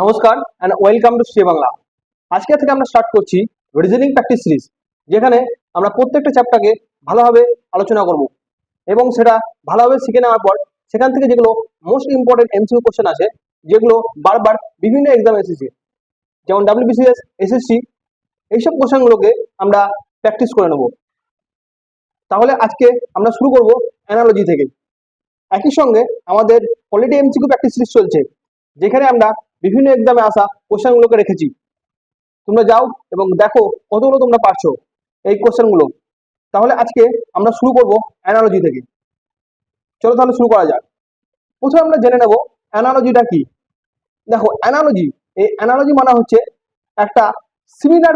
নমস্কার and welcome to Shri Bangla. আজকে থেকে আমরা স্টার্ট করছি রিজনিং প্র্যাকটিস সিরিজ, যেখানে আমরা প্রত্যেকটা চ্যাপ্টারকে ভালোভাবে আলোচনা করব এবং সেটা ভালোভাবে শিখে নেওয়ার পর সেখান থেকে যেগুলো মোস্ট ইম্পর্টেন্ট এমসিকিউ কোশ্চেন আছে, যেগুলো বারবার বিভিন্ন এক্সাম এসেছে, যেমন ডাব্লিউবিসিএস, এসএসসি, এইসব কোশ্চেনগুলোকে আমরা প্র্যাকটিস করে নেব। তাহলে আজকে আমরা শুরু করব অ্যানালজি থেকে। একই সঙ্গে আমাদের অলরেডি এমসিকিউ প্র্যাকটিস সিরিজ চলছে, যেখানে আমরা বিভিন্ন এক্সামে আসা কোশ্চেনগুলোকে রেখেছি। তোমরা যাও এবং দেখো কতগুলো তোমরা পারছো এই কোশ্চেনগুলো। তাহলে আজকে আমরা শুরু করব অ্যানালজি থেকে। চলো তাহলে শুরু করা যাক। প্রথমে আমরা জেনে নেব অ্যানালজিটা কি। দেখো, অ্যানালজি, এই অ্যানালজি মানে হচ্ছে একটা সিমিলার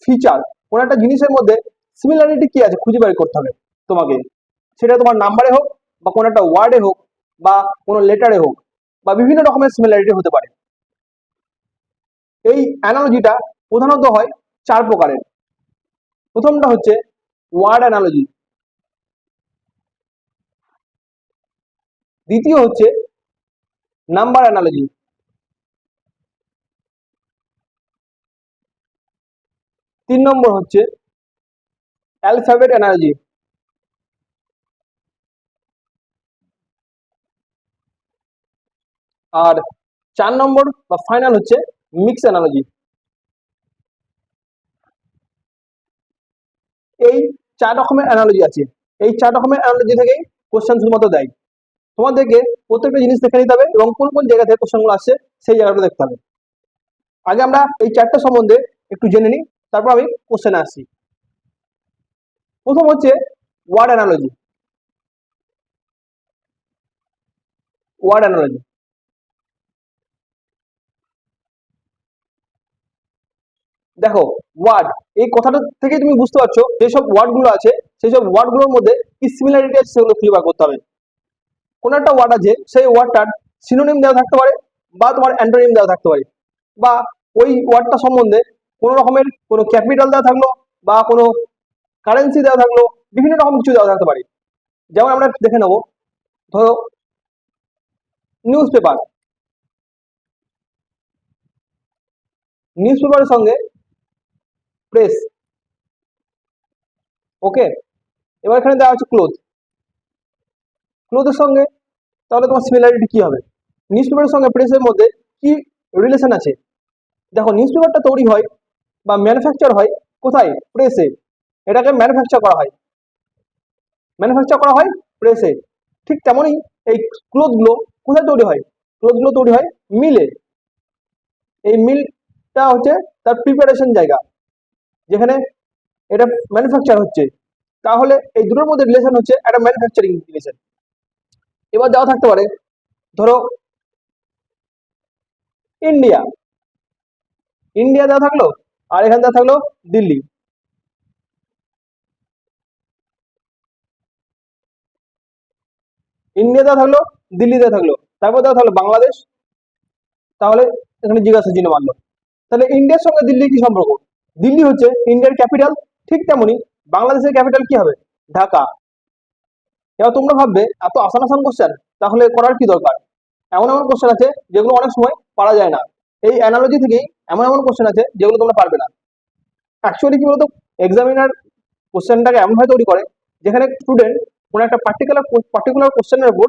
ফিচার, কোনো একটা জিনিসের মধ্যে সিমিলারিটি কি আছে খুঁজে বের করতে হবে তোমাকে। সেটা তোমার নাম্বারে হোক, বা কোনো একটা ওয়ার্ডে হোক, বা কোনো লেটারে হোক, বা বিভিন্ন রকমের সিমিলারিটি হতে পারে। এই অ্যানালজিটা প্রধানত হয় চার প্রকারের। প্রথমটা হচ্ছে ওয়ার্ড অ্যানালজি, দ্বিতীয় হচ্ছে নাম্বার অ্যানালজি, তিন নম্বর হচ্ছে অ্যালফাবেট অ্যানালজি, আর চার নম্বর বা ফাইনাল হচ্ছে মিক্স অ্যানালজি। এই চার রকমের অ্যানালজি আছে। এই চার রকমের অ্যানালজি থেকেই কোশ্চেন শুধুমাত্র দেয়। তোমাদেরকে প্রত্যেকটা জিনিস দেখে নিতে হবে এবং কোন কোন জায়গা থেকে কোশ্চেনগুলো আসছে সেই জায়গাটা দেখতে হবে। আগে আমরা এই চারটা সম্বন্ধে একটু জেনে নিই, তারপর আমি কোশ্চেনে আসছি। প্রথম হচ্ছে ওয়ার্ড অ্যানালজি। ওয়ার্ড অ্যানালজি, দেখো, ওয়ার্ড, এই কথাটা থেকে তুমি বুঝতে পারছো যেসব ওয়ার্ড গুলো আছে সেই সব ওয়ার্ড গুলোর মধ্যে কি সিমিলারিটি আছে সেগুলো ক্লিয়ার করতে হবে। কোন একটা ওয়ার্ড আছে, সেই ওয়ার্ডটার সিনোনিম দেওয়া থাকতে পারে, বা তোমার অ্যান্টোনিম দেওয়া থাকতে পারে, বা ওই ওয়ার্ডটা সম্বন্ধে কোনো রকমের কোনো ক্যাপিটাল দেওয়া থাকলো, বা কোনো কারেন্সি দেওয়া থাকলো, বিভিন্ন রকম কিছু দেওয়া থাকতে পারে। যেমন আমরা দেখে নেবো, ধরো নিউজ পেপার। নিউজ পেপারের সঙ্গে প্রেস, ওকে। এবার এখানে দেওয়া হচ্ছে ক্লোথ। ক্লোথের সঙ্গে তাহলে তোমার সিমিলারিটি কি হবে? নিউজ পেপারের সঙ্গে প্রেসের মধ্যে কি রিলেশন আছে? দেখো, নিউজ পেপারটা তৈরি হয় বা ম্যানুফ্যাকচার হয় কোথায়? প্রেসে। এটাকে ম্যানুফ্যাকচার করা হয়, ম্যানুফ্যাকচার করা হয় প্রেসে। ঠিক তেমনই এই ক্লোথগুলো কোথায় তৈরি হয়? ক্লোথগুলো তৈরি হয় মিলে। এই মিলটা হচ্ছে তার প্রিপারেশন জায়গা, যেখানে এটা ম্যানুফ্যাকচার হচ্ছে। তাহলে এই দুটোর মধ্যে রিলেশন হচ্ছে একটা ম্যানুফ্যাকচারিং রিলেশন। এবার দেওয়া থাকতে পারে, ধরো ইন্ডিয়া। ইন্ডিয়া দেওয়া থাকলো, আর এখানে দেওয়া থাকলো দিল্লি। ইন্ডিয়া দেওয়া থাকলো, দিল্লি দেওয়া থাকলো, তারপর দেওয়া থাকলো বাংলাদেশ। তাহলে এখানে জিজ্ঞাসা চিহ্ন মানলো। তাহলে ইন্ডিয়ার সঙ্গে দিল্লির কি সম্পর্ক? দিল্লি হচ্ছে ইন্ডিয়ার ক্যাপিটাল। ঠিক তেমনি বাংলাদেশের ক্যাপিটাল কি হবে? ঢাকা। এবার তোমরা ভাববে এত আসান আসান কোশ্চেন, তাহলে করার কি দরকার? এমন এমন কোশ্চেন আছে যেগুলো অনেক সময় পারা যায় না। এই অ্যানালজি থেকেই এমন এমন কোশ্চেন আছে যেগুলো তোমরা পারবে না। অ্যাকচুয়ালি কি বলতো, এক্সামিনার কোশ্চেনটাকে এমনভাবে তৈরি করে যেখানে স্টুডেন্ট কোনো একটা পার্টিকুলার কোশ্চেনের উপর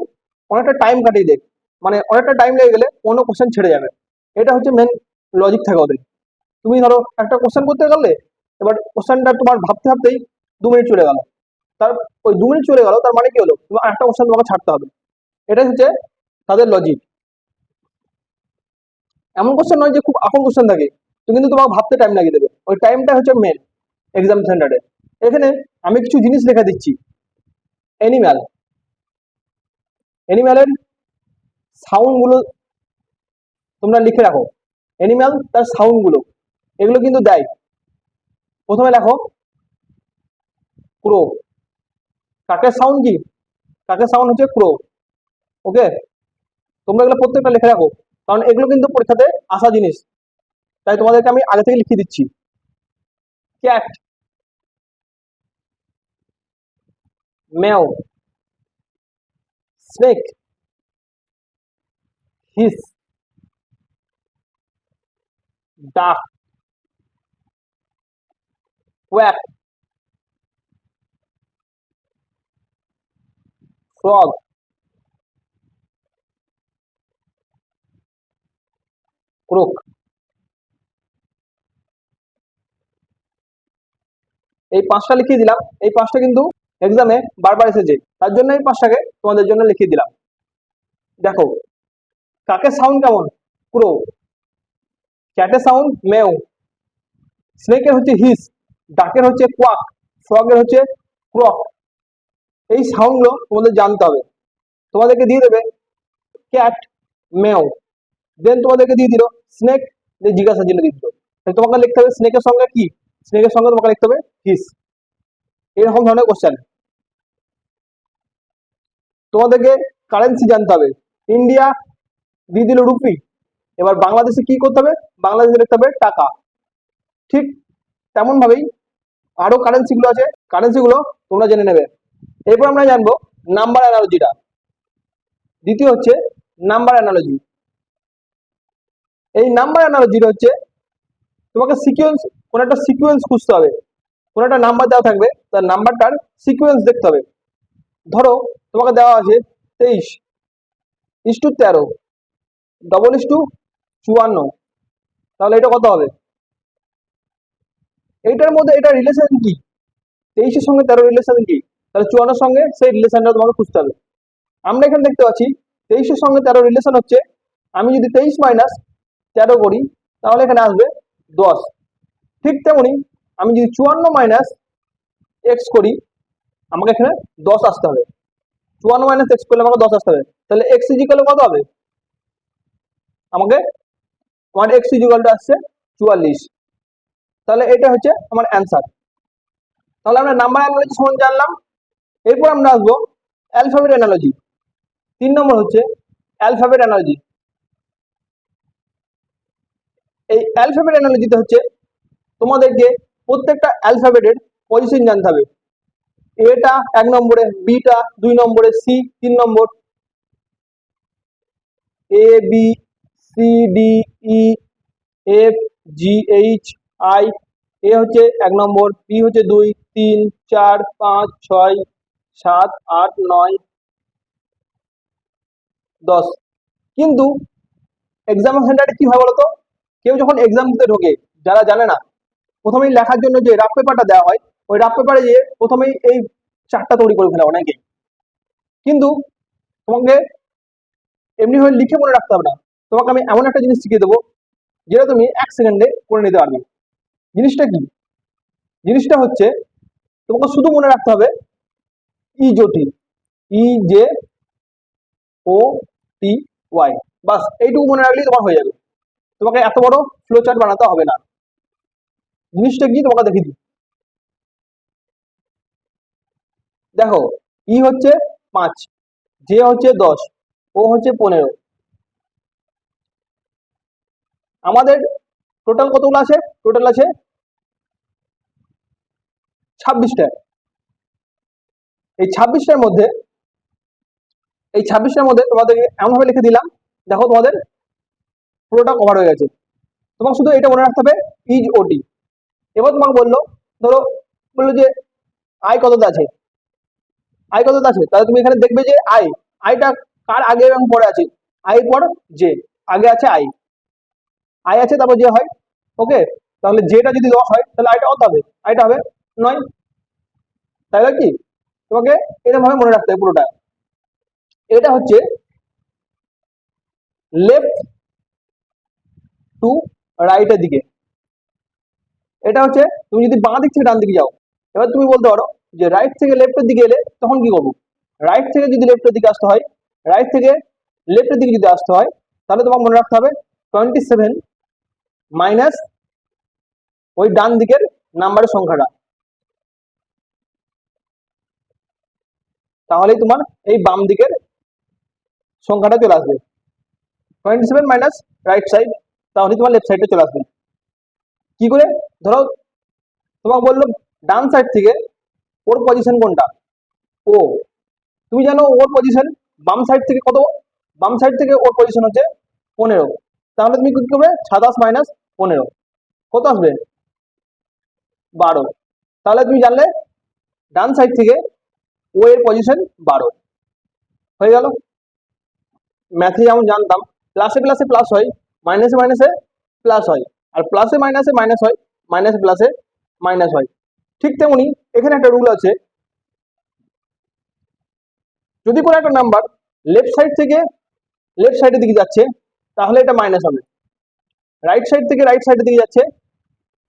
অনেকটা টাইম কাটিয়ে দেয়। মানে অনেকটা টাইম লেগে গেলে অন্য কোশ্চেন ছেড়ে যাবে। এটা হচ্ছে মেন লজিক থাকে ওদের। তুমি ধরো একটা কোশ্চেন করতে গেলে, এবার কোশ্চেনটা তোমার ভাবতে ভাবতেই 2 মিনিট চলে গেল। তার ওই 2 মিনিট চলে গেল, তার মানে কি হলো? তোমার একটা কোশ্চেন তোমাকে ছাড়তে হবে। এটাই হচ্ছে তাদের লজিক। এমন কোশ্চেন নয় যে খুব আপন কোশ্চেন থাকে, তুমি কিন্তু তোমাকে ভাবতে টাইম লাগিয়ে দেবে। ওই টাইমটা হচ্ছে মেন এক্সাম সেন্টারে। এখানে আমি কিছু জিনিস লেখা দিচ্ছি। অ্যানিম্যাল, অ্যানিম্যালের সাউন্ড গুলো তোমরা লিখে রাখো। অ্যানিম্যাল তার সাউন্ড গুলো, এগুলো কিন্তু দেয়। প্রথমে লেখো ক্রো। কাকের সাউন্ড কি? কাকের সাউন্ড হচ্ছে ক্রো, ওকে। তোমরা এগুলো প্রত্যেকটা লিখে রাখো, কারণ এগুলো কিন্তু পরীক্ষাতে আসা জিনিস। তাই তোমাদেরকে আমি আগে থেকে লিখে দিচ্ছি। ক্যাট, ম্যাও, স্নেক, হিস, ডাক, কোয়াক, ফ্রগ, ক্রোক। এই পাঁচটা লিখিয়ে দিলাম। এই পাঁচটা কিন্তু এক্সামে বারবার এসেছে, তার জন্য এই পাঁচটাকে তোমাদের জন্য লিখিয়ে দিলাম। দেখো, কাকের সাউন্ড কেমন? ক্রো। ক্যাটের সাউন্ড মেও। স্নেকের হচ্ছে হিস। ডাকের হচ্ছে কোয়াক। ফ্রগের হচ্ছে ক্রক। এই সাউন্ডগুলো তোমাদের জানতে হবে। তোমাদেরকে দিয়ে দেবে ক্যাট, মেও, দেন তোমাদেরকে দিয়ে দিল স্নেক, জিজ্ঞাসার জন্য দিয়ে দিল। তোমাকে লিখতে হবে স্নেকের সঙ্গে কি, স্নেকের সঙ্গে তোমাকে লিখতে হবে হিস। এরকম ধরনের কোশ্চেন। তোমাদেরকে কারেন্সি জানতে হবে। ইন্ডিয়া দিয়ে দিল রুপি, এবার বাংলাদেশে কি করতে হবে? বাংলাদেশে লিখতে হবে টাকা। ঠিক তেমন ভাবেই আরো কারেন্সি গুলো আছে, কারেন্সি গুলো তোমরা জেনে নেবে। এরপর আমরা জানবো নাম্বার অ্যানালজিটা। দ্বিতীয় হচ্ছে নাম্বার অ্যানালজি। এই নাম্বার অ্যানালজিটা হচ্ছে তোমাকে সিকোয়েন্স, কোন একটা সিকোয়েন্স খুঁজতে হবে। কোন একটা নাম্বার দেওয়া থাকবে, তার নাম্বারটার সিকোয়েন্স দেখতে হবে। ধরো তোমাকে দেওয়া আছে 23:13, ডবল ইস টু 54, তাহলে এটা কত হবে? এইটার মধ্যে এটা রিলেশন কি? 23-এর সঙ্গে 13 রিলেশন কি? তাহলে 54-এর সঙ্গে সেই রিলেশনটা তোমাকে খুঁজতে হবে। আমরা এখানে দেখতে পাচ্ছি 23-এর সঙ্গে 13 রিলেশন হচ্ছে, আমি যদি 23 মাইনাস 13 করি তাহলে এখানে আসবে 10। ঠিক তেমনি আমি যদি 54 মাইনাস এক্স করি, আমাকে এখানে 10 আসতে হবে। 54 মাইনাস এক্স করলে আমাকে 10 আসতে হবে। তাহলে এক্স ইজিক্যাল কত হবে? আমাকে আমার এক্স ইজিক্যালটা আসছে 44। তাহলে এটা হচ্ছে আমার অ্যান্সার। তাহলে আমরা নাম্বার অ্যানালজি সম্বন্ধে জানলাম। এরপর আমরা আসবো অ্যালফাবেট অ্যানালজি। 3 নম্বর হচ্ছে অ্যালফাবেট অ্যানালজি। এই অ্যালফাবেট অ্যানালজিতে হচ্ছে তোমাদেরকে প্রত্যেকটা অ্যালফাবেটের পজিশন জানতে হবে। এটা 1 নম্বরে, বিটা 2 নম্বরে, সি 3 নম্বর, A B C D E F G H I. A হচ্ছে 1 নম্বর, বি হচ্ছে 2, 3, 4, 5, 6, 7, 8, 9, 10। কিন্তু এক্সাম সেন্টারে কি হয় বলতো? কেউ যখন এক্সাম দিতে ঢোকে, যারা জানে না, প্রথমেই লেখার জন্য যে রাফ পেপারটা দেওয়া হয়, ওই রাফ পেপারে যে প্রথমেই এই চারটা তৈরি করে ফেলে অনেকেই। কিন্তু তোমাকে এমনি হয়ে লিখে মনে রাখতে হবে না। তোমাকে আমি এমন একটা জিনিস শিখিয়ে দেবো যেটা তুমি 1 সেকেন্ডে করে নিতে পারবে। জিনিসটা কি? জিনিসটা হচ্ছে তোমাকে শুধু মনে রাখতে হবে ইজোটি, ই জে ও টি ওয়াই, বাস এইটুকু মনে রাখলেই তোমার হয়ে যাবে। তোমাকে এত বড় ফ্লো চার্ট বানাতে হবে না। জিনিসটা কি তোমাকে দেখিয়ে দিই। দেখো, ই হচ্ছে 5, জে হচ্ছে 10, ও হচ্ছে 15। আমাদের টোটাল কতগুলো আছে? টোটাল আছে 26টা। এই 26টার মধ্যে, এই 26টার মধ্যে তোমাদেরকে এমনভাবে লিখে দিলাম, দেখো তোমাদের পুরোটা কভার হয়ে গেছে। তোমাকে শুধু এটা মনে রাখতে হবে ইজ ওটি। এবার তোমাকে বললো, ধরো বললো যে আই কততে আছে, আই কততে আছে, তাহলে তুমি এখানে দেখবে যে আই, আইটা কার আগে এবং পরে আছে? আই পর জে, আগে আছে আই, আই আছে তারপর জে হয়। ওকে, তাহলে জেটা যদি 10 হয় তাহলে আইটা কত হবে? আইটা হবে 9। তাই না কি? তোমাকে এরকম ভাবে মনে রাখতে হবে পুরোটা। এটা হচ্ছে লেফট টু রাইটের দিকে। এটা হচ্ছে তুমি যদি বাঁ দিক থেকে ডান দিকে যাও, এবার তুমি বলতে পারো যে রাইট থেকে লেফটের দিকে এলে তখন কি করবো? রাইট থেকে যদি লেফটের দিকে আসতে হয়, রাইট থেকে লেফটের দিকে যদি আসতে হয়, তাহলে তোমাকে মনে রাখতে হবে 27 মাইনাস ওই ডান দিকের নাম্বারের সংখ্যাটা, তাহলেই তোমার এই বাম দিকের সংখ্যাটা চলে আসবে। 27 মাইনাস রাইট সাইড, তাহলে তোমার লেফট সাইডে চলে আসবে। কি করে? ধরো তোমাকে বললো ডান সাইড থেকে ওর পজিশন কোনটা? ও। তুমি জানো ওর পজিশন বাম সাইড থেকে কত? বাম সাইড থেকে ওর পজিশন হচ্ছে 15। তাহলে তুমি কি করবে? 27 মাইনাস 15, কত আসবে 12। তাহলে তুমি জানলে ডান সাইড থেকে ও এর পজিশন 12 হয়ে গেল। ম্যাথে যেমন জানতাম প্লাসে প্লাসে প্লাস হয়, মাইনাসে মাইনাসে প্লাস হয়, আর প্লাসে মাইনাসে মাইনাস হয়, মাইনাসে প্লাসে মাইনাস হয়। ঠিক তেমনি এখানে একটা রুল আছে, যদি কোনো একটা নাম্বার লেফট সাইড থেকে লেফট সাইডের দিকে যাচ্ছে তাহলে এটা মাইনাস হবে, রাইট সাইড থেকে রাইট সাইডের দিকে যাচ্ছে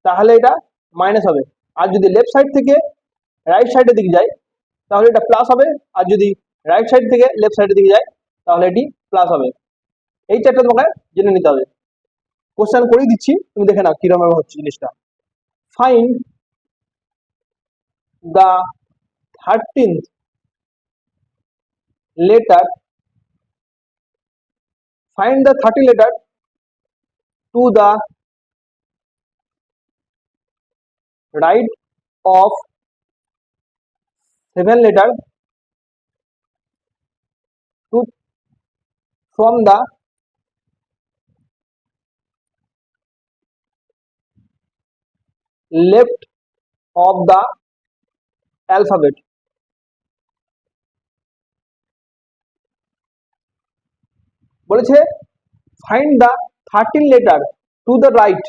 তাহলে এটা মাইনাস হবে, আর যদি লেফট সাইড থেকে রাইট সাইডের দিকে যায় তাহলে এটা প্লাস হবে, আর যদি রাইট সাইড থেকে লেফট সাইডের দিকে যায় তাহলে এটি প্লাস হবে। এই চারটা তোমাকে জেনে নিতে হবে। কোশ্চেন করেই দিচ্ছি, তুমি দেখে নাও কিরকম হচ্ছে জিনিসটা। Find the 13th letter, find the 30 letter to the right of 7 letter to from the left of the alphabet। বলেছে find the 13 letter to the right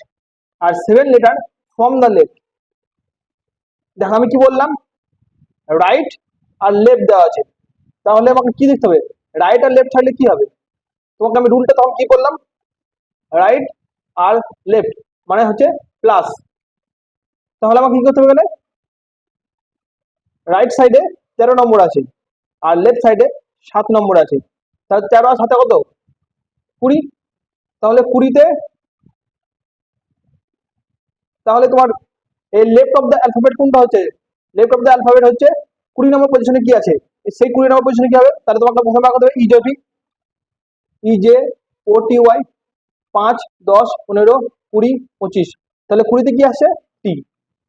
আর 7 লেটার ফ্রম দ্য লেফট। দেখো আমি কি বললাম, রাইট আর লেফট দেওয়া আছে, তাহলে আমাকে কি দেখতে হবে, রাইট আর লেফট থাকলে কি হবে, তোমাকে আমি রুলটা তখন কি করলাম, রাইট আর লেফট মানে হচ্ছে প্লাস, তাহলে আমাকে কি করতে হবে, এখানে রাইট সাইডে 13 নম্বর আছে আর লেফট সাইডে 7 নম্বর আছে, তাহলে 13 আর 7 কত 20, তাহলে 20তে তাহলে তোমার এই লেফট অফ দ্য অ্যালফাবেট কোনটা হচ্ছে, লেফট অফ দ্য অ্যালফাবেট হচ্ছে 20 নম্বর পজিশনে কি আছে, সেই 20 নম্বর পজিশনে কি হবে, তাহলে তোমাকে প্রথমে বার করতে হবে ইজেপি, ইজে ও টি ওয়াই, 5 10 15 20 25, তাহলে 20তে কি আসছে টি,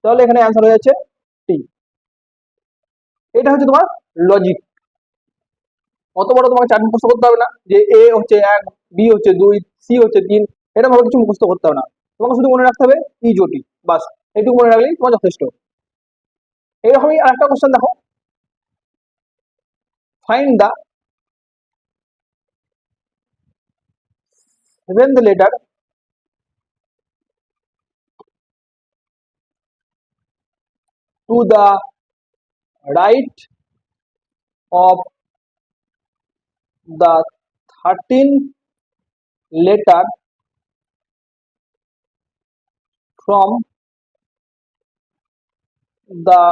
তাহলে এখানে অ্যান্সার হয়ে যাচ্ছে টি। এটা হচ্ছে তোমার লজিক। অত বড় তোমাকে 4 মুখস্থ করতে হবে না যে এ হচ্ছে 1, বি হচ্ছে 2, সি হচ্ছে 3, এটা ভাবে কিছু মুখস্থ করতে হবে না, তোমাকে শুধু মনে রাখতে হবে ইজোটি, বাস এইটুকু মনে রাখলেই তোমার যথেষ্ট। এইরকমই আরেকটা কোশ্চেন দেখো, find the 7th letter to the right of the 13th letter from the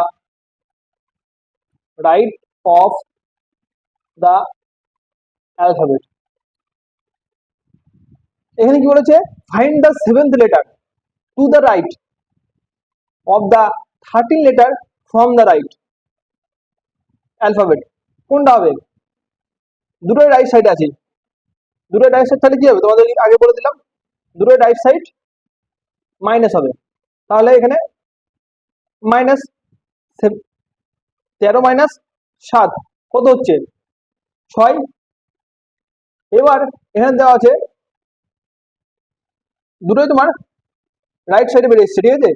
right of the alphabet। এখানে কি বলেছে, find the 7th letter to the right of the 13 letter from the right alphabet, কোনটা হবে, দুটোই right side আছে, দুটোই right side, তাহলে কি হবে তোমাদের আগে বলে দিলাম, দুটোই রাইট সাইড মাইনাস হবে, তাহলে এখানে মাইনাস 13 মাইনাস 7 কত হচ্ছে 6। এবার এখানে দেওয়া আছে দুটোই তোমার রাইট সাইডে বেরিয়ে এসছে, ঠিক আছে।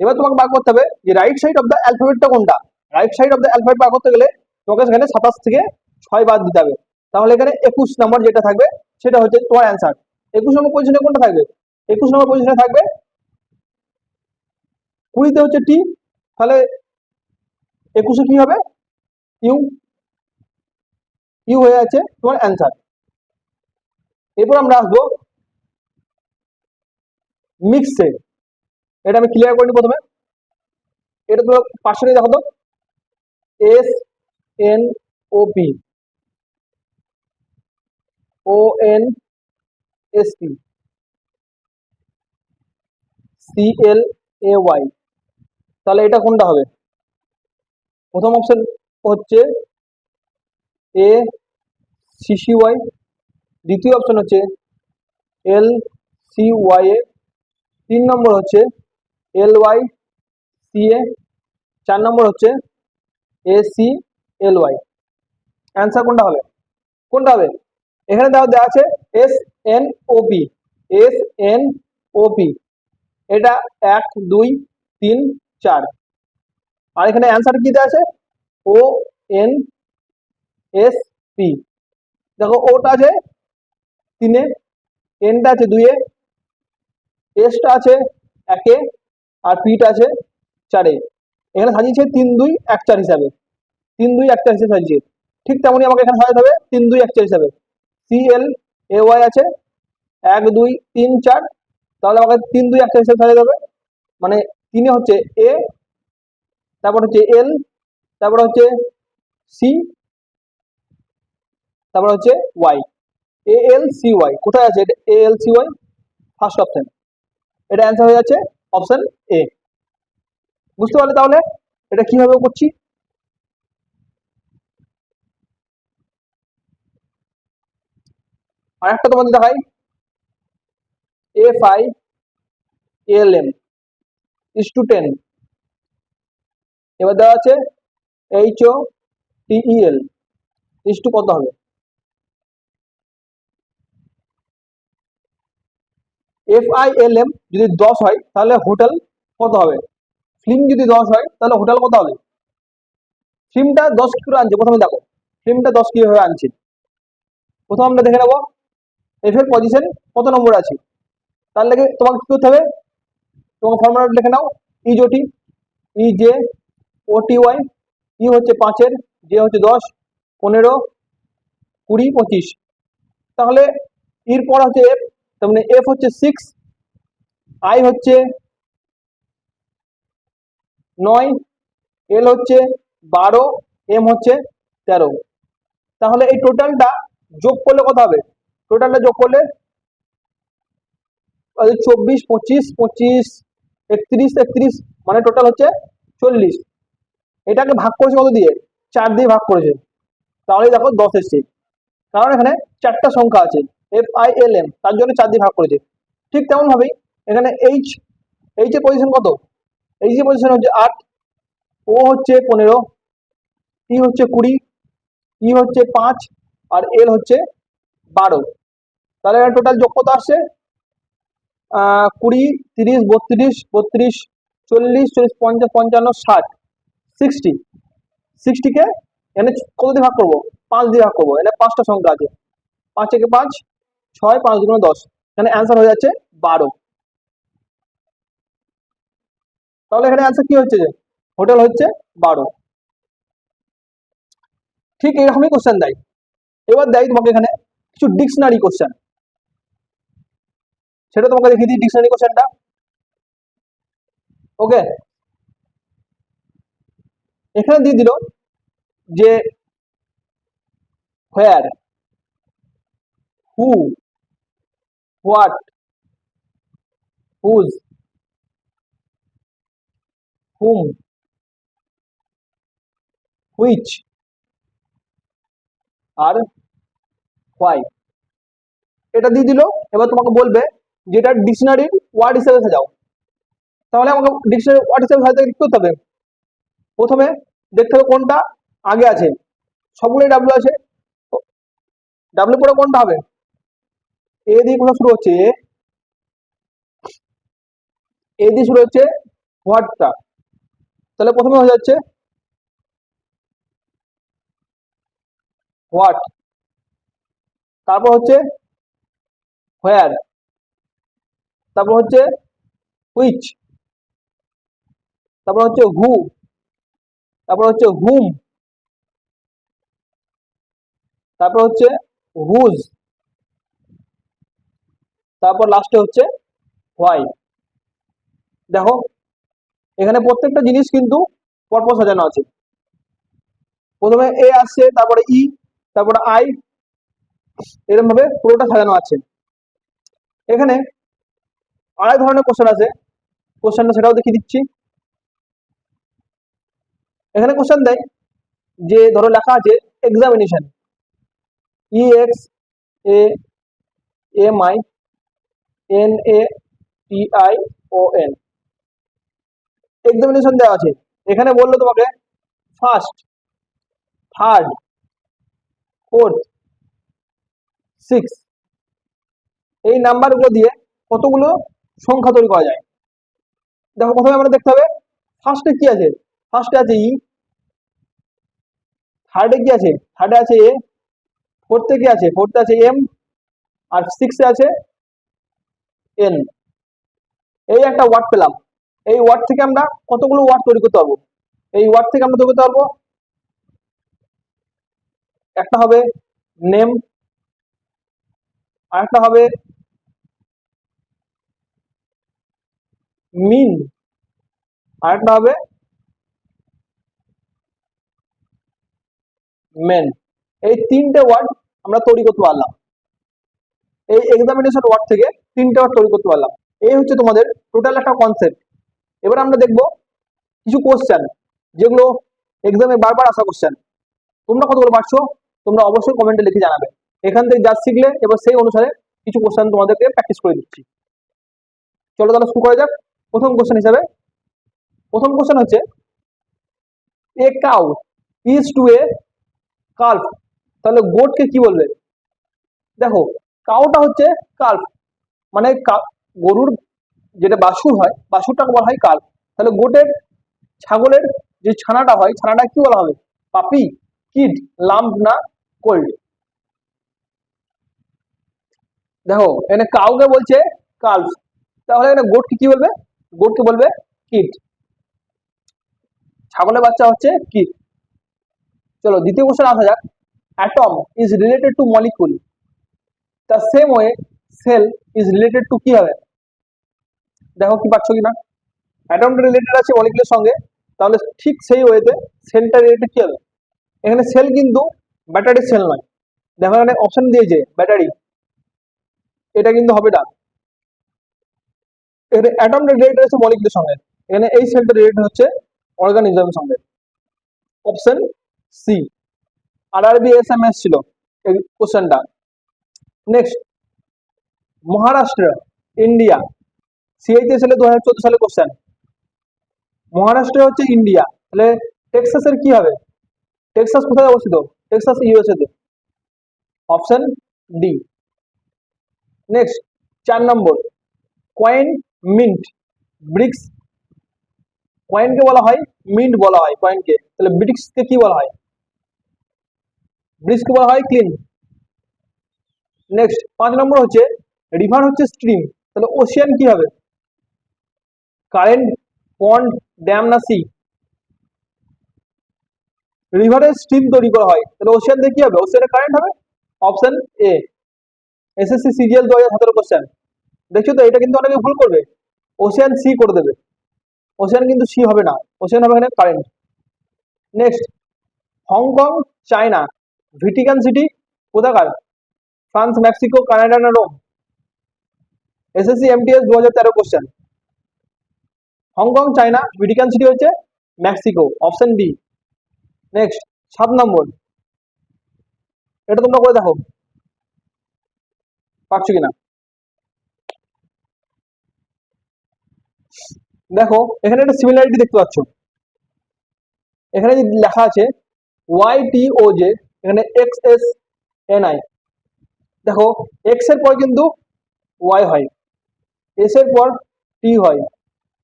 এবার তোমাকে বার করতে হবে যে রাইট সাইড অফ দ্য অ্যালফাবেটটা কোনটা, right side of the alphabet বার করতে গেলে তোমাকে সেখানে 27 থেকে 6 বাদ দিতে হবে, তাহলে এখানে 21 নম্বর যেটা থাকবে সেটা হচ্ছে তোমার অ্যান্সার। 21 নম্বর পজিশনে কোনটা থাকবে, 21 নম্বর পজিশনে থাকবে 20তে হচ্ছে টি, তাহলে 21-এ কি হবে ইউ, ইউ হয়ে যাচ্ছে তোমার অ্যান্সার। এরপর আমরা আসবো মিক্সে, এটা আমি ক্লিয়ার করিনি প্রথমে, এটা তো পাশে দেখো তো S N O P, O N S P, C L A Y, তাহলে এটা কোনটা হবে, প্রথম অপশন হচ্ছে এ সি সি ওয়াই, দ্বিতীয় অপশন হচ্ছে এল সি ওয়াই এ, 3 নম্বর হচ্ছে এল ওয়াই সি এ, 4 নম্বর হচ্ছে A C L Y. Answer কোনটা হবে, কোনটা হবে, এখানে দেওয়া আছে S N O P, S N O P, এটা 1 2 3 4। আর এখানে অ্যান্সার কি দেওয়া আছে? O N S P. দেখো ওটা আছে 3-এ, এনটা আছে 2-এ, এসটা আছে 1-এ, আর পিটা আছে 4-এ। এখানে সাজিয়েছে 3 2 1 4 হিসাবে, 3 2 1 4 হিসাবে সাজিয়েছে। ঠিক তেমনই আমাকে এখানে সাজাতে হবে 3 2 1 4 হিসাবে। সি এল এ ওয়াই আছে 1 2 3 4, তাহলে আমাকে 3 2 1 4 হিসাবে সাজাতে হবে। মানে 3-এ হচ্ছে এ, তারপর হচ্ছে এল, তারপর হচ্ছে সি, তারপর হচ্ছে Y. A L C Y কোথায় আছে? এটা A L C Y first option. এটা অ্যান্সার হয়ে যাচ্ছে অপশন এ। বুঝতে পারলে তাহলে এটা কিভাবে করছি? আর একটা তোমাদের দেখাই, F I L M is to 10। এবার দেওয়া আছে H O T E L is to কত হবে? এফ আই এল এম যদি 10 হয় তাহলে হোটেল কত হবে? ফিল্ম যদি 10 হয় তাহলে হোটেল কত হবে? ফিল্মটা 10 কি করে আনছে প্রথমে দেখো, ফিল্মটা 10 কিভাবে আনছে। প্রথম আমরা দেখে নেবো এফ এর পজিশন কত নম্বর আছে। তার লাগে তোমাকে কি করতে হবে? তোমাকে ফর্মুলা লিখে নাও, ই জোটি ই জে ও টি ওয়াই। ই হচ্ছে 5-এর, জে হচ্ছে 10, 15, 20, 25। তাহলে এর পর হচ্ছে এফ, তার মানে এফ হচ্ছে 6, আই হচ্ছে 9, এল হচ্ছে 12, এম হচ্ছে 13। তাহলে এই টোটালটা যোগ করলে কত হবে? টোটালটা যোগ করলে 24 25 25 31 31, মানে টোটাল হচ্ছে 40। এটাকে ভাগ করেছে কত দিয়ে? 4 দিয়ে ভাগ করেছে, তাহলে দেখো 10 এসছে। কারণ এখানে 4টা সংখ্যা আছে এফ আই এল এম, তার জন্য 4 দিয়ে ভাগ করেছে। ঠিক তেমন ভাবেই এখানে এইচ, এইচ এর পজিশন কত? এইচ এর পজিশন হচ্ছে 8, ও হচ্ছে 15, টি হচ্ছে 20, ই হচ্ছে 5, আর এল হচ্ছে 12। তাহলে টোটাল যোগ কত আসছে? 20 30 32 32 40 40 50 55 60, 60। 60কে এখানে কত দিয়ে ভাগ করবো? 5 দিয়ে ভাগ করবো। এখানে 5টা সংখ্যা আছে, 5 একে 5, 6 5 2 10। এখানে অ্যান্সার হয়ে যাচ্ছে 12। তাহলে এখানে অ্যান্সার কি হচ্ছে? যে হোটেল হচ্ছে 12। ঠিক এরকমই কোশ্চেন দেয়। এবার দেয় তোমাকে এখানে কিছু ডিকশনারি কোশ্চেন, সেটা তোমাকে দেখিয়ে দিই ডিকশনারি কোশ্চেনটা। ওকে, এখানে দিয়ে দিল যে where, who, what, whose, whom, which, আর হোয়াই। এটা দিয়ে দিল। এবার তোমাকে বলবে যে এটা ডিকশনারির ওয়ার্ড হিসেবে সাজাও। তাহলে আমাকে ডিকশনারি ওয়ার্ড হিসেবে সাজাতে কি করতে হবে? প্রথমে দেখতে হবে কোনটা আগে আছে। সবগুলোই ডাব্লিউ আছে, ডাব্লিউ পরে কোনটা হবে? এ দিয়ে কোথা শুরু হচ্ছে? এ দিয়ে শুরু হচ্ছে হোয়াটটা, তাহলে প্রথমে হয়ে যাচ্ছে হোয়াট, তারপর হচ্ছে হোয়ার, তারপর হচ্ছে হুইচ, তারপর হচ্ছে হু, তারপর হচ্ছে হুম, তারপর হচ্ছে হুজ, তারপর লাস্টে হচ্ছে হোয়াই। দেখো এখানে প্রত্যেকটা জিনিস কিন্তু পরপর সাজানো আছে। প্রথমে এ আসছে, তারপরে ই, তারপরে আই, এরকম ভাবে পুরোটা সাজানো আছে। এখানে আড়াই ধরনের কোশ্চেন আছে, কোশ্চেনটা সেটাও দেখিয়ে দিচ্ছি। এখানে কোশ্চেন দেয় যে ধরো লেখা আছে examination, E X A M I N A T I O N, examination দেওয়া আছে। এখানে বললো তোমাকে ফার্স্ট, থার্ড, ফোর্থ, সিক্স, এই নাম্বারগুলো দিয়ে কতগুলো সংখ্যা তৈরি করা যায়। দেখো প্রথমে আমরা দেখতে হবে ফার্স্টে কি আছে। ফার্স্টে আছে ই, থার্ডে কি আছে, থার্ডে আছে এ, ফোর্থে কি আছে, ফোর্থে আছে এম, আর সিক্সে আছে এন। এই একটা ওয়ার্ড পেলাম। এই ওয়ার্ড থেকে আমরা কতগুলো ওয়ার্ড তৈরি করতে পারবো? এই ওয়ার্ড থেকে আমরা তৈরি করতে পারবো, একটা হবে নেম, আর একটা হবে মিন, আর একটা হবে মেন। এই তিনটে ওয়ার্ড আমরা তৈরি করতে পারলাম। এই এক্সামিনেশন ওয়ার্ড থেকে তিনটে ওয়ার্ড তৈরি করতে পারলাম। এই হচ্ছে তোমাদের টোটাল একটা কনসেপ্ট। এবার আমরা দেখবো কিছু কোশ্চেন, যেগুলো এক্সামে বারবার আসা কোশ্চেন। তোমরা কতগুলো পারছো তোমরা অবশ্যই কমেন্টে লিখে জানাবে। এখান থেকে যা শিখলে এবার সেই অনুসারে কিছু কোশ্চেন তোমাদেরকে প্র্যাকটিস করে দিচ্ছি। চলো তাহলে শুরু করা যাক। প্রথম কোশ্চেন হিসাবে, প্রথম কোশ্চেন হচ্ছে এ কাউ ইজ টু এ কাল্ফ, তাহলে গোটকে কি বলবে? দেখো কাউটা হচ্ছে কাল্ফ, মানে গরুর যেটা বাছুর হয়, বাছুরটাকে বলা হয় কাল্ফ। তাহলে গোটের, ছাগলের যে ছানাটা হয়, ছানাটা কি বলা হবে? পাপি, কিড, লাম্প না কোল্ড? দেখো এখানে কাউকে বলছে কাল্ফ, তাহলে এখানে গোটকে কি বলবে? গোটকে বলবে কিড। ছাগলের বাচ্চা হচ্ছে কিড। চলো দ্বিতীয় কোশ্চেন আসা যাক। Atom is related to molecule, the same way cell is related to কি হবে? দেখো কি পাচ্ছ কিনা। অ্যাটমটা রিলেটেড আছে মলিকুলের সঙ্গে, তাহলে ঠিক সেই ওয়েতে সেলটা রিলেটেড কি হবে? এখানে সেল কিন্তু ব্যাটারি সেল নয়। দেখো এখানে অপশন দিয়েছে ব্যাটারি, এটা কিন্তু হবে না। এখানে অ্যাটমটা রিলেটেড আছে মলিকুলের সঙ্গে, এখানে এই সেলটা রিলেটেড হচ্ছে অর্গানিজমের সঙ্গে। Option C. আরআরবি এসএমএস ছিল এই কোশ্চেনটা। নেক্সট, মহারাষ্ট্র, ইন্ডিয়া, সিএইচএস এর 2014 সালে কোশ্চেন। মহারাষ্ট্র হচ্ছে ইন্ডিয়া, তাহলে টেক্সাসের কি হবে? টেক্সাস কোথায় অবস্থিত? টেক্সাস ইউএসএ তে। Option D. নেক্সট, 4 নম্বর, কয়েন, মিন্ট, ব্রিক্স। কয়েনকে বলা হয় মিন্ট বলা হয় কয়েনকে, তাহলে ব্রিক্সকে কি বলা হয়? ব্রিক্সকে বলা হয় ক্লিন। নেক্সট 5 নম্বর হচ্ছে রিভার হচ্ছে স্ট্রিম, তাহলে ওশিয়ান কি হবে? কারেন্ট, পন্ড, ড্যাম না সি? রিভারের স্ট্রিম তৈরি করা হয়, তাহলে ওশিয়ান দিয়ে কি হবে? ওশিয়ানে কারেন্ট হবে। Option A. SSC CGL 2017 question. দেখছো তো, এটা কিন্তু অনেকে ভুল করবে, ওশিয়ান সি করে দেবে। ওশিয়ান কিন্তু সি হবে না, ওশিয়ান হবে এখানে current. Next, Hong Kong, China, Vatican city কোথাকার? ফ্রান্স, মেক্সিকো, কানাডা না Rome? SSC MTS 2013 question. Hong Kong China, Vatican city হচ্ছে মেক্সিকো। Option B. নেক্সট 7 নম্বর, এটা তোমরা করে দেখো পারছো কিনা। দেখো এখানে একটা সিমিলারিটি দেখতে পাচ্ছ। এখানে যে লেখা আছে ওয়াই টি ও জে, এখানে এক্স এস এন আই। দেখো এক্স এর পর কিন্তু ওয়াই হয়, এস এর পর টি হয়,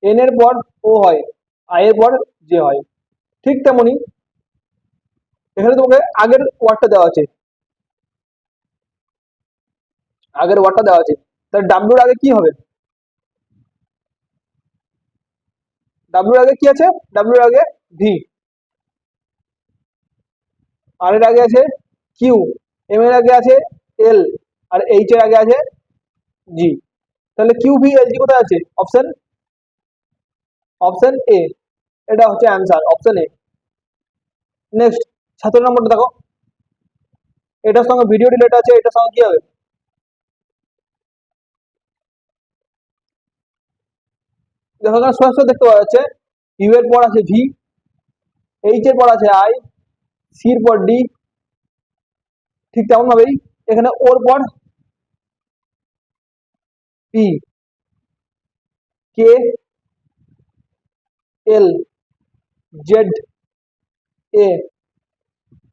এন এর পর ও হয়, আই এর পর জে হয়। ঠিক তেমনি এখানে তোমাকে আগের ওয়ার্ডটা দেওয়া আছে, আগের ওয়ার্ডটা দেওয়া আছে। তাহলে ডাব্লিউর আগে কি হবে? ডাব্লিউর আগে কি আছে? ডাব্লিউর আগে ভি, আর এর আগে আছে কিউ, এম এর আগে আছে এল, আর এইচ এর আগে আছে জি। তাহলে কিউ ভি এল জি কোথায় আছে? অপশন অপশন এ, এটা হচ্ছে অ্যান্সার, অপশন এ। নেক্সট 17 নম্বরটা দেখো, এটার সঙ্গে ভিডিও রিলেট আছে, এটার সঙ্গে কি হবে? দেখো এখানে স্পষ্ট দেখতে পাওয়া যাচ্ছে ইউ এর পর আছে ভি, এইচ এর পর আছে আই, সি এর পর ডি। ঠিক তেমন ভাবেই এখানে ওর পর পি, কে, এল, জেড, এ।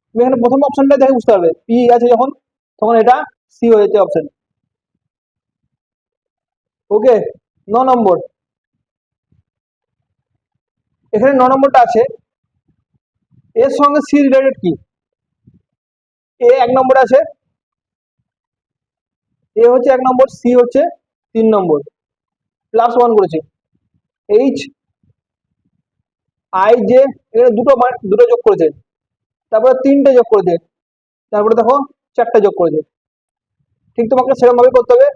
তুমি এখানে প্রথম অপশনটা দেখে বুঝতে পারবে, পি আছে যখন তখন এটা সি হয়ে যেতে অপশন। ওকে। 9 নম্বর, এখানে 9 নম্বরটা আছে, এর সঙ্গে সি রিলেটেড কি? এ 1 নম্বরে আছে, এ হচ্ছে 1 নম্বর, সি হচ্ছে 3 নম্বর, +1 করেছে। এইচ আই জে এখানে দুটো যোগ করেছে, তারপরে 3টে যোগ করেছে, তারপরে দেখো 4টে যোগ করেছে। ঠিক তোমাকে সেরকম ভাবে করতে হবে,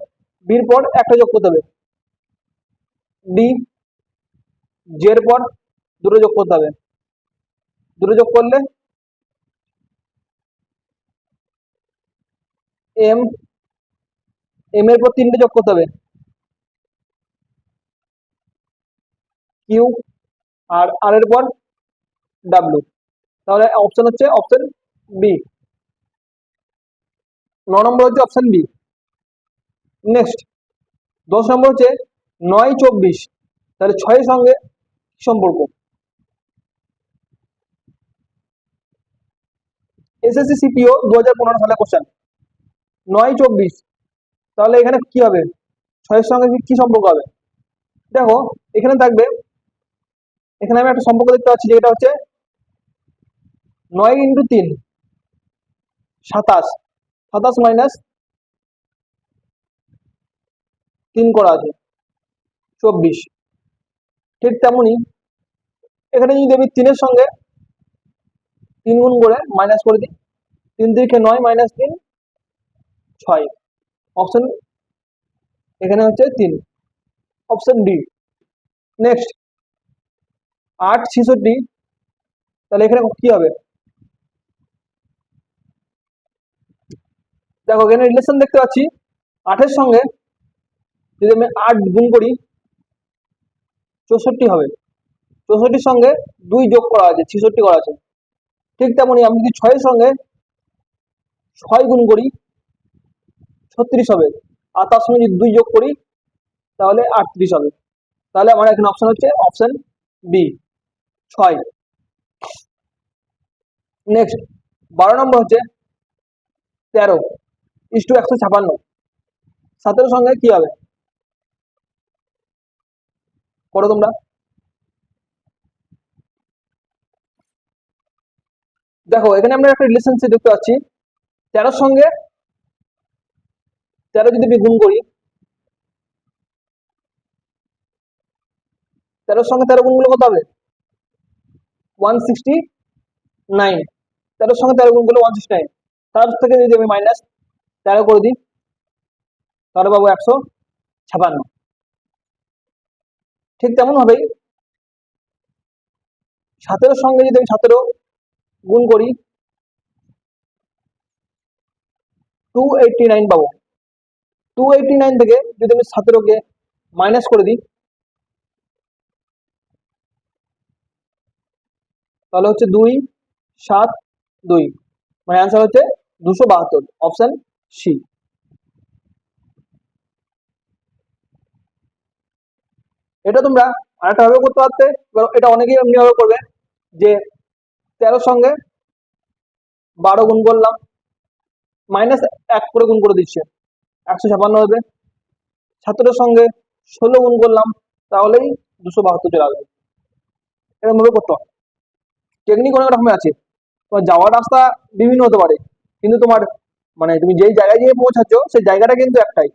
বির পর একটা যোগ করতে হবে, ডি জের পর দুটো যোগ করতে হবে, দুটো যোগ করলে এম, এম এর পর 3টে যোগ করতে হবে, কিউ, আর আর এর পর ডাব্লিউ। তাহলে অপশন হচ্ছে অপশন বি, 9 নম্বর হচ্ছে অপশন বি। নেক্সট 10 নম্বর হচ্ছে 9 24, তাহলে 6 এর সঙ্গে কি সম্পর্ক? এসএসসি সিপিও 2015 সালে কোশ্চেন, 9 24, তাহলে এখানে কি হবে? 6 এর সঙ্গে কি সম্পর্ক হবে? দেখো এখানে থাকবে, এখানে আমি একটা সম্পর্ক দেখতে পাচ্ছি, যেটা হচ্ছে 9 ইন্টু 3 27, 27 মাইনাস 3 করা আছে 24। ঠিক তেমনি এখানে যদি আমি 3 এর সঙ্গে 3 গুণ করে মাইনাস করে দিই, 3 3 9 মাইনাস 3 6, অপশন এখানে হচ্ছে 3, অপশন ডি। নেক্সট 8 66, তাহলে এখানে কি হবে? দেখো এখানে রিলেশন দেখতে পাচ্ছি, 8 এর সঙ্গে যদি আমি 8 গুণ করি 64 হবে, 64 সঙ্গে 2 যোগ করা আছে 66 করা আছে। ঠিক তেমনি আমি যদি 6 এর সঙ্গে 6 গুণ করি 36 হবে, আর তার সঙ্গে যদি 2 যোগ করি তাহলে 38 হবে। তাহলে আমার এখানে অপশন হচ্ছে অপশন বি, 6। নেক্সট 12 নম্বর হচ্ছে 13:156, 17 সঙ্গে কি হবে? করো তোমরা। দেখো এখানে আমরা একটা রিলেশনশিপ দেখতে পাচ্ছি, 13 সঙ্গে 13 যদি আমি গুণ করি, 13 সঙ্গে 13 গুণ করলে কত হবে? 169, 13 সঙ্গে 13 গুণ করলে 169, তার থেকে যদি আমি মাইনাস 13 করে দিই তাহলে পাবো 156। ঠিক তেমন ভাবেই 17 সঙ্গে যদি আমি 17 গুণ করি 289 পাবো, 289 থেকে যদি আমি 17কে মাইনাস করে দিই তাহলে হচ্ছে 272, মানে অ্যান্সার হচ্ছে 272, অপশন সি। এটা তোমরা আরেকটা ভাবে করতে পারতে, এটা অনেকেই এমনি ভাবে করবে যে 13 সঙ্গে 12 গুণ করলাম, মাইনাস 1 করে গুণ করে দিচ্ছে 156 হবে, 17 সঙ্গে 16 গুণ করলাম তাহলেই 272 চলে আসবে। এরকম ভাবে করতে হবে। টেকনিক অনেক রকমের আছে, তোমার যাওয়ার রাস্তা বিভিন্ন হতে পারে, কিন্তু তোমার মানে তুমি যেই জায়গায় গিয়ে পৌঁছাচ্ছ সেই জায়গাটা কিন্তু একটাই।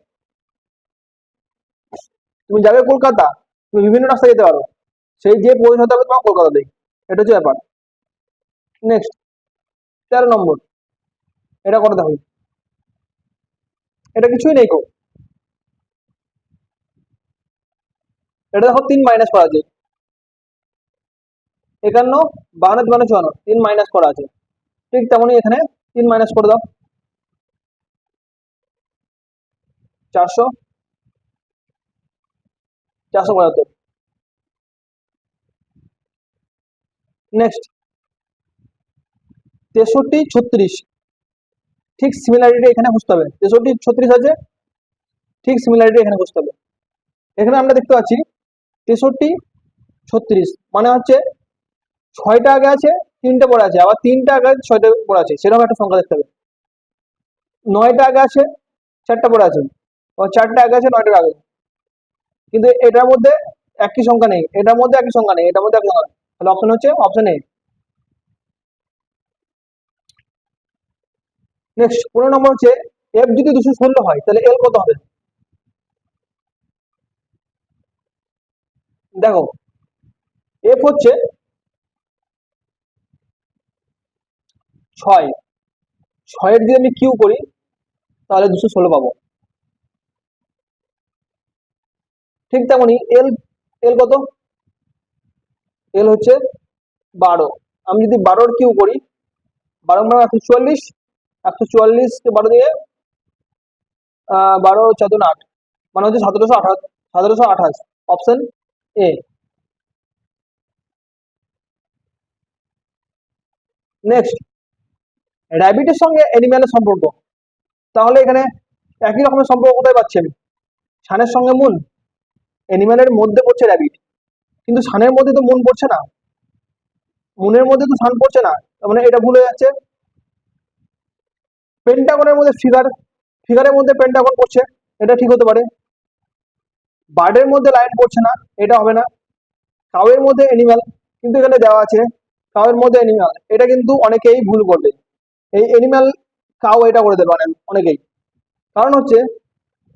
তুমি যাবে কলকাতা, তুমি বিভিন্ন রাস্তা যেতে পারো, সেই যে পৌঁছাতে হবে তোমার কলকাতাতেই, এটা হচ্ছে ব্যাপার। নেক্সট 13 নম্বর, এটা করে দেখো, এটা কিছুই নেই গো, এটা দেখো 3 মাইনাস করা আছে, 51 52 52 54, 3 মাইনাস করা আছে। ঠিক তেমনি এখানে 3 মাইনাস করে দাও, 400 475। নেক্সট 63 36, ঠিক সিমিলারিটি এখানে খুঁজতে হবে, 63 36 আছে, ঠিক সিমিলারিটি এখানে খুঁজতে হবে। এখানে আমরা দেখতে পাচ্ছি 63 36, মানে হচ্ছে 6টা আগে আছে 3টে পরে আছে, আবার 3টা আগে 6টা পরে আছে, সেরকম একটা সংখ্যা দেখতে হবে। 9টা আগে আছে 4টা পরে আছে, আবার 4টা আগে আছে 9টার আগে, কিন্তু এটার মধ্যে একই সংখ্যা নেই, এটার মধ্যে একই সংখ্যা নেই, এটার মধ্যে একই সংখ্যা নেই। তাহলে অপশন হচ্ছে অপশন এ। নেক্সট 15 নম্বর হচ্ছে এফ যদি 216 হয় তাহলে এল কত হবে? দেখো এফ হচ্ছে 6, 6 যদি আমি কিউ করি তাহলে 216 পাবো। ঠিক তেমনি এল, এল কত? এল হচ্ছে 12, আমি যদি 12 কিউ করি 12 মানে 144, 144 কে 12 দিয়ে 12 14 8 মানে হচ্ছে 1728, 1728 অপশন এ। নেক্সট র্যাবিটের সঙ্গে অ্যানিম্যালের সম্পর্ক, তাহলে এখানে একই রকমের সম্পর্ক কোথায় পাচ্ছি আমি? সানের সঙ্গে মুন, অ্যানিম্যালের মধ্যে পড়ছে র্যাবিট, কিন্তু সানের মধ্যে তো মুন পড়ছে না, মুনের মধ্যে তো সান পড়ছে না, তার মানে এটা ভুল হয়ে যাচ্ছে। পেন্টাগনের মধ্যে ফিগার, ফিগারের মধ্যে পেন্টাগন পড়ছে, এটা ঠিক হতে পারে। বার্ডের মধ্যে লাইন পড়ছে না, এটা হবে না। কাউয়ের মধ্যে অ্যানিম্যাল, কিন্তু এখানে দেওয়া আছে কাউয়ের মধ্যে অ্যানিম্যাল, এটা কিন্তু অনেকেই ভুল করবে, এই অ্যানিম্যাল কাউ এটা করে দেবে অনেকেই। কারণ হচ্ছে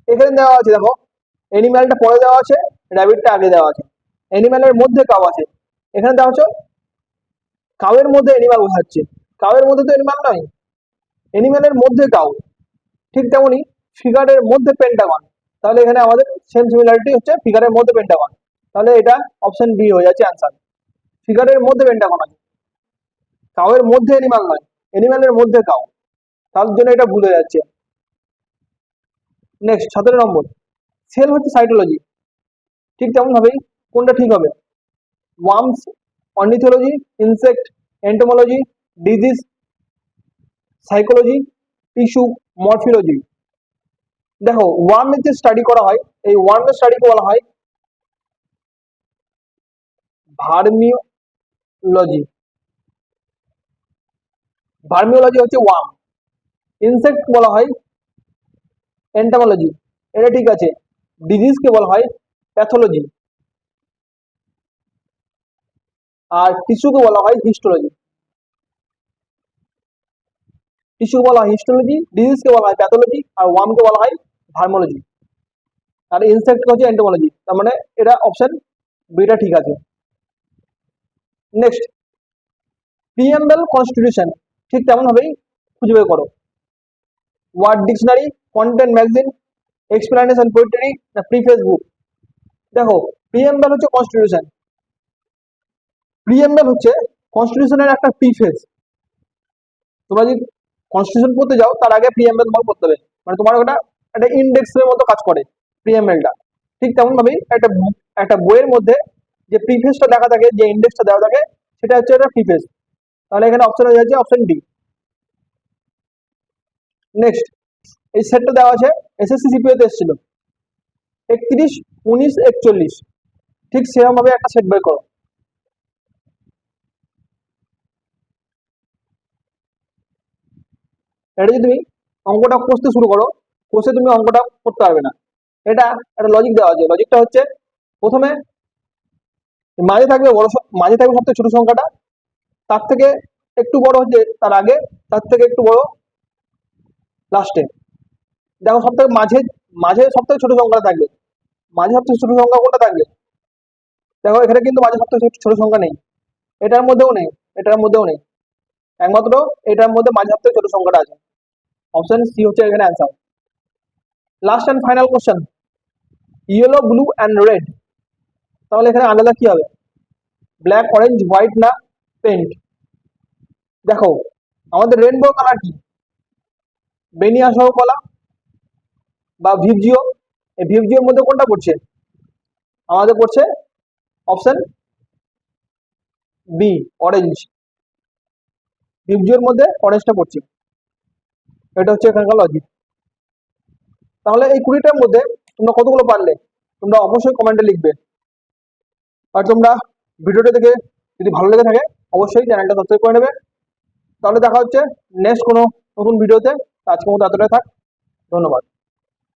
এখানে দেওয়া আছে দেখো, অ্যানিম্যালটা পরে দেওয়া আছে, র্যাবিটটা আগে দেওয়া আছে, অ্যানিম্যালের মধ্যে কাউ আছে, এখানে দেওয়া হচ্ছে কাউয়ের মধ্যে অ্যানিম্যাল বোঝাচ্ছে, কাউয়ের মধ্যে তো অ্যানিম্যাল নয়, অ্যানিম্যালের মধ্যে কাউ। ঠিক তেমনি ফিগারের মধ্যে পেন্টাগন, তাহলে এখানে আমাদের সেম সিমিলারিটি হচ্ছে ফিগারের মধ্যে পেন্টাগন, তাহলে এটা অপশন বি হয়ে যাচ্ছে অ্যান্সার। ফিগারের মধ্যে পেন্টাগন আছে, কাউয়ের মধ্যে অ্যানিম্যাল নয়, অ্যানিম্যালের মধ্যে কাউ, তার জন্য এটা ভুল হয়ে যাচ্ছে। নেক্সট 17 নম্বর, সেল হচ্ছে সাইটোলজি, ঠিক তেমন ভাবেই কোনটা ঠিক হবে? Worms, ornithology, insect, entomology, disease, psychology, tissue, morphology. দেখো ওয়ার্মের যে স্টাডি করা হয়, এই ওয়ার্মের স্টাডিকে বলা হয় ভার্মিওলজি, ভার্মিওলজি হচ্ছে ওয়ার্ম। ইনসেক্ট বলা হয় এন্টামোলজি, এটা ঠিক আছে। ডিজিজকে বলা হয় প্যাথোলজি, আর টিস্যুকে বলা হয় হিস্টোলজি, টিস্যুকে বলা হয় হিস্টোলজি, ডিজিজকে বলা হয় প্যাথোলজি, আর ওয়ার্মকে বলা হয় ভার্মোলজি, আর ইনসেক্ট হচ্ছে এন্টোমোলজি, তার মানে এটা অপশন বিটা ঠিক আছে। নেক্সট প্রিএমবেল কনস্টিটিউশন, ঠিক তেমন ভাবেই খুঁজে বের করো। Word dictionary, content magazine, explanation poetry, না প্রিফেস বুক। দেখো প্রিএমবেল হচ্ছে কনস্টিটিউশন, প্রিএমবেল হচ্ছে কনস্টিটিউশনের একটা প্রিফেস। তোমরা যদি কনস্টিটিউশন পড়তে যাও তার আগে প্রিএমবেল তোমাকে পড়তে হবে, মানে তোমার ওটা একটা ইন্ডেক্সের মতো কাজ করে প্রিএমবেলটা। ঠিক তেমন ভাবেই একটা বইয়ের মধ্যে যে প্রিফেসটা দেখা থাকে, যে ইন্ডেক্সটা দেওয়া থাকে, সেটা হচ্ছে একটা প্রিফেস, তাহলে এখানে অপশন হয়ে যাচ্ছে অপশন ডি। নেক্সট এই সেটটা দেওয়া আছে, এসএসসি সিপিওতে এসেছিল 31, 19, 41, ঠিক সেরকম ভাবে একটা সেট বের করো। এটা যদি তুমি অঙ্কটা কষতে শুরু করো, কষে তুমি অঙ্কটা করতে পারবে না। এটা একটা লজিক দেওয়া আছে, লজিকটা হচ্ছে প্রথমে মাঝে থাকবে মাঝে থাকবে সবথেকে ছোট সংখ্যাটা, তার থেকে একটু বড় হচ্ছে তার আগে, তার থেকে একটু বড় লাস্টে। দেখো সব থেকে মাঝে, মাঝে সব থেকে ছোট সংখ্যা থাকবে, মাঝে সব থেকে ছোট সংখ্যা কোনটা থাকবে? দেখো এখানে কিন্তু মাঝে সব থেকে ছোট সংখ্যা নেই, এটার মধ্যেও নেই, এটার মধ্যেও নেই, একমাত্র এটার মধ্যে মাঝে সব থেকে ছোট সংখ্যাটা আছে। অপশন সি হচ্ছে এখানে answer. Last and final question, yellow, blue and red, তাহলে এখানে আলাদা কি হবে? ব্ল্যাক, অরেঞ্জ, হোয়াইট, না পেন্ট? দেখো আমাদের রেনবো কালার কি? বেনিয়া সহ কলা বা ভিভজিও, এই ভিভজিওর মধ্যে কোনটা পড়ছে? আমাদের পড়ছে অপশন বি, অরেঞ্জ, ভিভজিওর মধ্যে অরেঞ্জটা পড়ছে, এটা হচ্ছে এখানকার লজিক। তাহলে এই 20টার মধ্যে তোমরা কতগুলো পারলে তোমরা অবশ্যই কমেন্টে লিখবে। আর তোমরা ভিডিওটা দেখে যদি ভালো লেগে থাকে অবশ্যই চ্যানেলটা সাবস্ক্রাইব করে নেবে। তাহলে দেখা হচ্ছে নেক্সট কোনো নতুন ভিডিওতে। আজকের মতো এতটাই থাক, ধন্যবাদ।